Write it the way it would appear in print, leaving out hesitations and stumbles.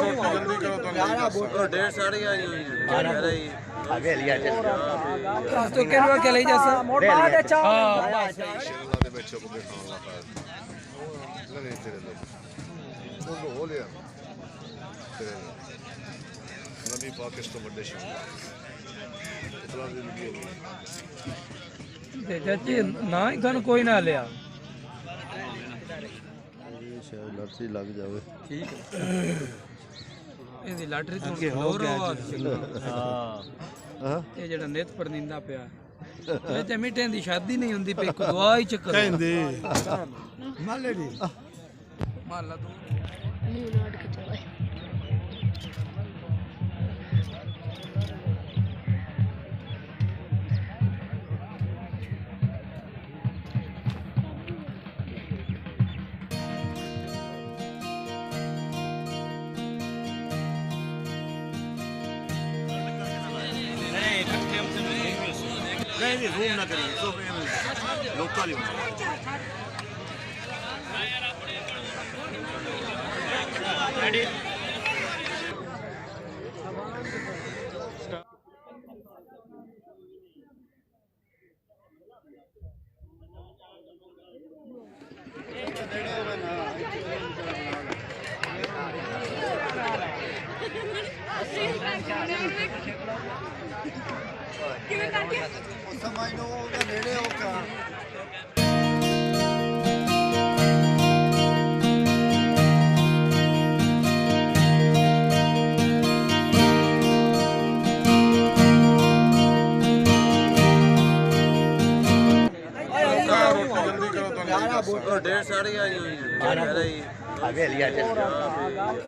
रोटी जल्दी करो तो डेढ़ साढ़े आई हुई आगे लिया तो केनवा के ले जैसा इंशाल्लाह दे बच्चों को भी खाऊंगा नहीं तेरे लोग हो लिया तेरे नबी पाकिस्तान बड़े शान इतना जिंदगी हो ते चाची ना ही गन कोई ना लिया शायद लड़सी लग जावे ठीक है ਇਹਦੀ ਲਾਟਰੀ ਤੋਂ ਹੋਰ ਆਵਾਜ਼ हां ਇਹ ਜਿਹੜਾ ਨਿਤ ਪਰਨਿੰਦਾ ਪਿਆ ਇਹ ਤੇ ਮਿੱਟੇ ਦੀ ਸ਼ਾਦੀ ਨਹੀਂ ਹੁੰਦੀ ਪਈ ਕੋ ਦੁਆ ਹੀ ਚੱਕਰ ਕਹਿੰਦੇ ਮਾਲੇ ਦੀ ਮਾਲਾ ਤੂੰ नहीं नोट के चलो नहीं रूम ना करेंगे तो लोकल ही ਸਮਝ ਲਓ ਉਹਦਾ ਨੇੜੇ ਹੋ ਕਾ रोटी जल्दी करो तो डेढ़ साढ़े आई हुई आगे लिया